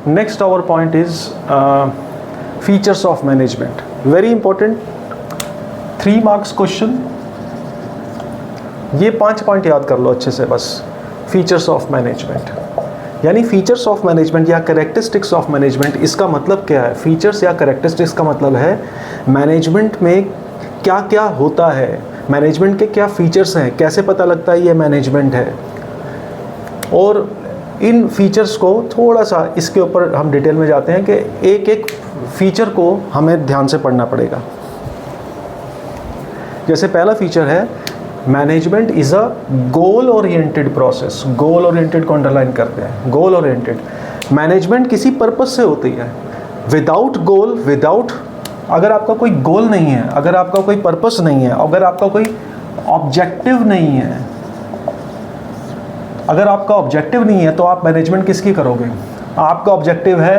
Next our point is features of management. Very important, 3 marks question. ये 5 point याद कर लो अच्छे से बस. फीचर्स ऑफ मैनेजमेंट, यानी फीचर्स ऑफ मैनेजमेंट या कैरेक्टरिस्टिक्स ऑफ मैनेजमेंट, इसका मतलब क्या है? फीचर्स या कैरेक्टरिस्टिक्स का मतलब है मैनेजमेंट में क्या क्या होता है, मैनेजमेंट के क्या फीचर्स हैं, कैसे पता लगता है ये मैनेजमेंट है. और इन फीचर्स को थोड़ा सा इसके ऊपर हम डिटेल में जाते हैं कि एक एक फीचर को हमें ध्यान से पढ़ना पड़ेगा. जैसे पहला फीचर है management is a goal oriented process. Goal oriented को अंडरलाइन करते हैं. गोल ओरिएंटेड मैनेजमेंट किसी पर्पस से होती है. विदाउट गोल, विदाउट, अगर आपका कोई गोल नहीं है, अगर आपका कोई पर्पस नहीं है, अगर आपका कोई ऑब्जेक्टिव नहीं है, अगर आपका ऑब्जेक्टिव नहीं है तो आप मैनेजमेंट किसकी करोगे? आपका ऑब्जेक्टिव है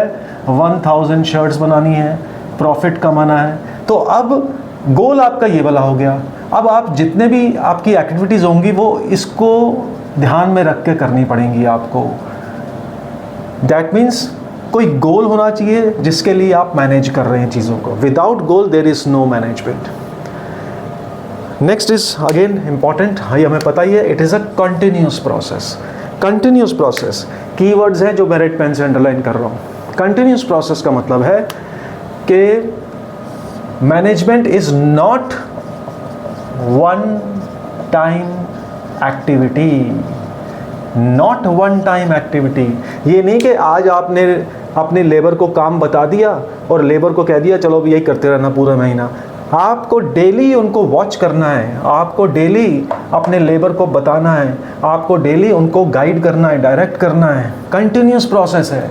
1000 शर्ट्स बनानी है, प्रॉफिट कमाना है, तो अब गोल आपका ये वाला हो गया. अब आप जितने भी आपकी एक्टिविटीज़ होंगी वो इसको ध्यान में रख के करनी पड़ेंगी आपको. दैट मीन्स कोई गोल होना चाहिए जिसके लिए आप मैनेज कर रहे हैं चीज़ों को. Without goal there is no management. Next is again important, ये हमें पता ही है, it is a continuous process. Continuous process keywords हैं जो मैं रेड पेन से अंडरलाइन कर रहा हूँ. कंटिन्यूस प्रोसेस का मतलब है कि management is not one time activity. Not one time activity. ये नहीं कि आज आपने अपने लेबर को काम बता दिया और लेबर को कह दिया चलो यही करते रहना पूरा महीना. आपको डेली उनको वॉच करना है, आपको डेली अपने लेबर को बताना है, आपको डेली उनको गाइड करना है, डायरेक्ट करना है. कंटिन्यूस प्रोसेस है.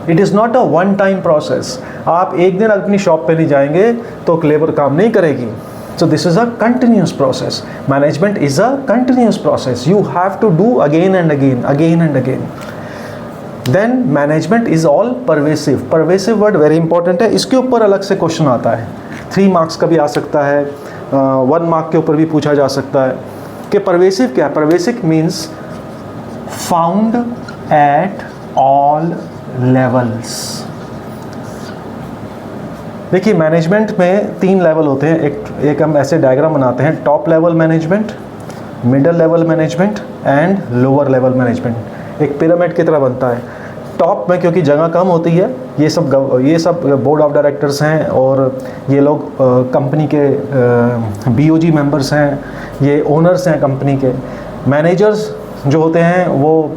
It is not a one time process. आप एक दिन अपनी शॉप पे नहीं जाएंगे तो लेबर काम नहीं करेगी. So this is a continuous process. Management is a continuous process. You have to do again and again, again and again. Then management is all pervasive. Pervasive word very important है. इसके ऊपर अलग से question आता है. 3 marks का भी आ सकता है, 1 मार्क के ऊपर भी पूछा जा सकता है कि परवेसिव क्या है. Pervasive means found at all levels. देखिए मैनेजमेंट में 3 लेवल होते हैं. एक हम ऐसे डायग्राम बनाते हैं, top level management, middle level management and lower level management. एक पिरामिड की तरह बनता है. टॉप में क्योंकि जगह कम होती है, ये सब बोर्ड ऑफ डायरेक्टर्स हैं और ये लोग कंपनी के BOG मेंबर्स हैं, ये ओनर्स हैं कंपनी के. मैनेजर्स जो होते हैं वो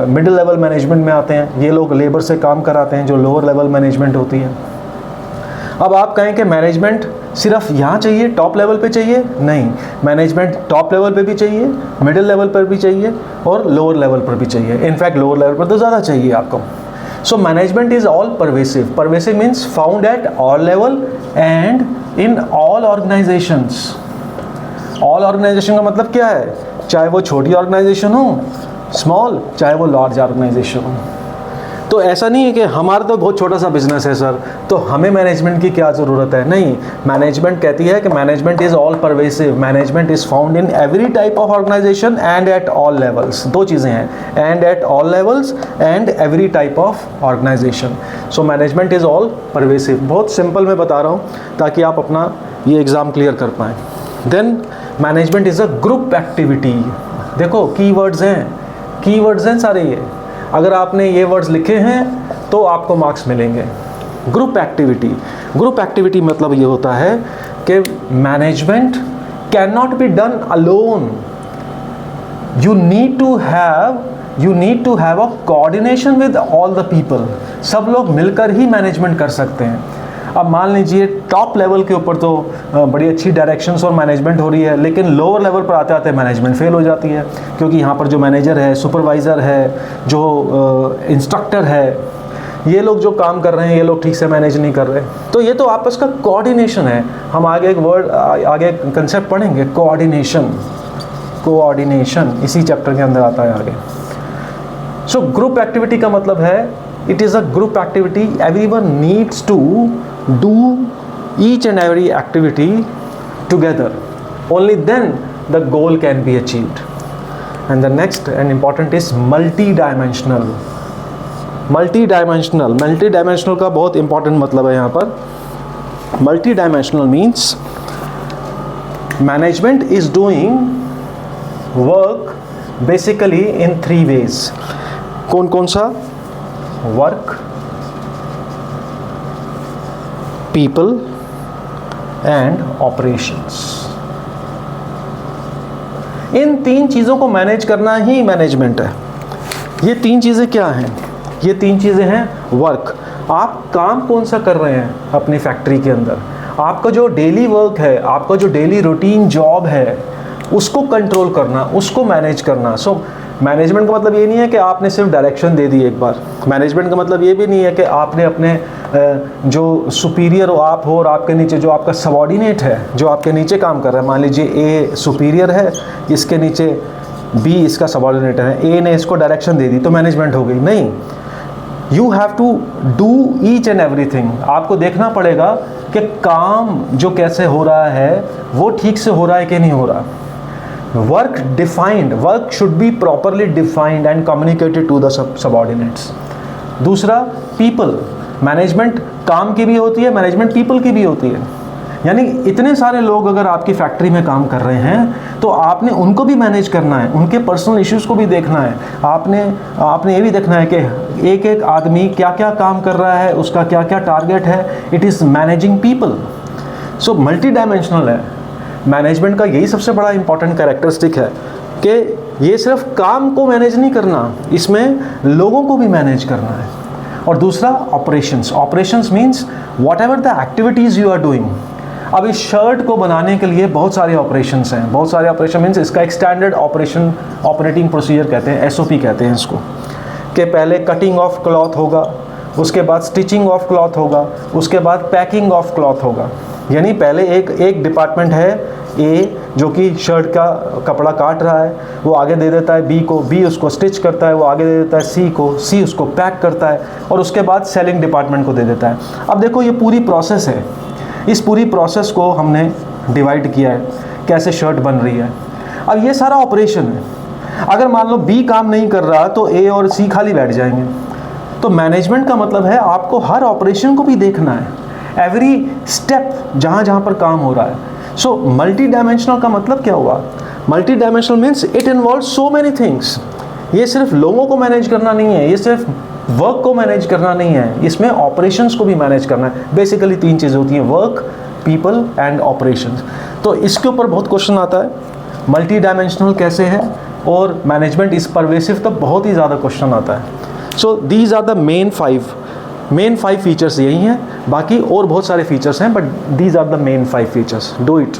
मिडिल लेवल मैनेजमेंट में आते हैं. ये लोग लेबर से काम कराते हैं जो लोअर लेवल मैनेजमेंट होती है. अब आप कहें कि मैनेजमेंट सिर्फ यहाँ चाहिए, टॉप लेवल पे चाहिए? नहीं, मैनेजमेंट टॉप लेवल पे भी चाहिए, मिडिल लेवल पर भी चाहिए और लोअर लेवल पर भी चाहिए. इनफैक्ट लोअर लेवल पर तो ज़्यादा चाहिए आपको. So management is all pervasive. Pervasive means found at all level and in all organisations. All organisation का मतलब क्या है? चाहे वो छोटी ऑर्गेनाइजेशन हो, स्मॉल, चाहे वो लार्ज ऑर्गेनाइजेशन हो. तो ऐसा नहीं है कि हमारा तो बहुत छोटा सा बिजनेस है सर, तो हमें मैनेजमेंट की क्या ज़रूरत है. नहीं, मैनेजमेंट कहती है कि management is all pervasive. Management is found in every type of organisation and at all levels. 2 चीज़ें हैं, and at all levels and every type of organisation. So management is all pervasive. बहुत simple मैं बता रहा हूँ ताकि आप अपना ये एग्ज़ाम क्लियर कर पाएँ. Then management is a group activity. देखो कीवर्ड्स हैं सारे. ये अगर आपने ये वर्ड्स लिखे हैं तो आपको मार्क्स मिलेंगे. Group activity. ग्रुप एक्टिविटी मतलब ये होता है कि management can not be done alone. You need to have a coordination with all the people. सब लोग मिलकर ही मैनेजमेंट कर सकते हैं. अब मान लीजिए टॉप लेवल के ऊपर तो बड़ी अच्छी डायरेक्शंस और मैनेजमेंट हो रही है, लेकिन लोअर लेवल पर आते आते मैनेजमेंट फेल हो जाती है, क्योंकि यहाँ पर जो मैनेजर है, सुपरवाइज़र है, जो इंस्ट्रक्टर है, ये लोग जो काम कर रहे हैं ये लोग ठीक से मैनेज नहीं कर रहे. तो ये तो आपस का कोऑर्डिनेशन है. हम आगे एक कंसेप्ट पढ़ेंगे, कोऑर्डिनेशन इसी चैप्टर के अंदर आता है आगे. सो ग्रुप एक्टिविटी का मतलब है it is a group activity. Everyone needs to do each and every activity together. Only then the goal can be achieved. And the next and important is multi-dimensional. Multi dimensional का बहुत important मतलब है यहाँ पर। Multi dimensional means management is doing work basically in 3 ways. कौन कौन सा? Work, people and operations. इन 3 चीज़ों को मैनेज करना ही मैनेजमेंट है। ये 3 चीज़ें क्या हैं? ये 3 चीज़ें हैं वर्क, आप काम कौन सा कर रहे हैं अपनी फैक्ट्री के अंदर, आपका जो डेली वर्क है, आपका जो डेली रूटीन जॉब है, उसको कंट्रोल करना, उसको मैनेज करना। सो मैनेजमेंट का मतलब ये नहीं है कि आपने सिर्फ डायरेक्शन दे दी एक बार। मैनेजमेंट का मतलब ये भी नहीं है कि आपने अपने जो सुपीरियर हो आप हो और आपके नीचे जो आपका सबॉर्डिनेट है, जो आपके नीचे काम कर रहा है, मान लीजिए ए सुपीरियर है, इसके नीचे बी इसका सबॉर्डिनेट है, ए ने इसको डायरेक्शन दे दी तो मैनेजमेंट हो गई। नहीं, you have to do each and everything. आपको देखना पड़ेगा कि काम जो कैसे हो रहा है वो ठीक से हो रहा है कि नहीं हो रहा। Work defined, work should be properly defined and communicated to the subordinates. दूसरा पीपल, मैनेजमेंट काम की भी होती है, मैनेजमेंट पीपल की भी होती है। यानी इतने सारे लोग अगर आपकी फैक्ट्री में काम कर रहे हैं तो आपने उनको भी मैनेज करना है, उनके पर्सनल इश्यूज़ को भी देखना है। आपने ये भी देखना है कि एक एक आदमी क्या क्या काम कर रहा है, उसका क्या क्या टारगेट है। It is managing people. So multi dimensional है मैनेजमेंट का। यही सबसे बड़ा इंपॉर्टेंट कैरेक्टरिस्टिक है कि ये सिर्फ काम को मैनेज नहीं करना, इसमें लोगों को भी मैनेज करना है। और दूसरा operations. Operations means whatever the activities you are doing. अब इस शर्ट को बनाने के लिए बहुत सारे ऑपरेशंस हैं। बहुत सारे ऑपरेशन मीन्स इसका एक स्टैंडर्ड ऑपरेटिंग प्रोसीजर कहते हैं, SOP कहते हैं इसको, कि पहले कटिंग ऑफ क्लॉथ होगा, उसके बाद स्टिचिंग ऑफ क्लॉथ होगा, उसके बाद पैकिंग ऑफ क्लॉथ होगा। यानी पहले एक डिपार्टमेंट है ए जो कि शर्ट का कपड़ा काट रहा है, वो आगे दे देता है बी को, बी उसको स्टिच करता है, वो आगे दे देता है सी को, सी उसको पैक करता है और उसके बाद सेलिंग डिपार्टमेंट को दे देता है। अब देखो ये पूरी प्रोसेस है, इस पूरी प्रोसेस को हमने डिवाइड किया है कैसे शर्ट बन रही है। अब ये सारा ऑपरेशन है। अगर मान लो बी काम नहीं कर रहा तो ए और सी खाली बैठ जाएंगे। तो मैनेजमेंट का मतलब है आपको हर ऑपरेशन को भी देखना है, एवरी स्टेप जहाँ जहाँ पर काम हो रहा है। सो मल्टी डायमेंशनल का मतलब क्या हुआ? Multi dimensional means it involve so many things. ये सिर्फ लोगों को मैनेज करना नहीं है, ये सिर्फ वर्क को मैनेज करना नहीं है, इसमें ऑपरेशंस को भी मैनेज करना है। बेसिकली 3 चीज़ें होती हैं, वर्क, पीपल एंड ऑपरेशंस। तो इसके ऊपर बहुत क्वेश्चन आता है, मल्टी डायमेंशनल कैसे है और मैनेजमेंट इस परवेसिव, तो बहुत ही ज़्यादा क्वेश्चन आता है। So these are the main 5 features यही हैं, बाकी और बहुत सारे फीचर्स हैं but these are the main 5 features. Do it.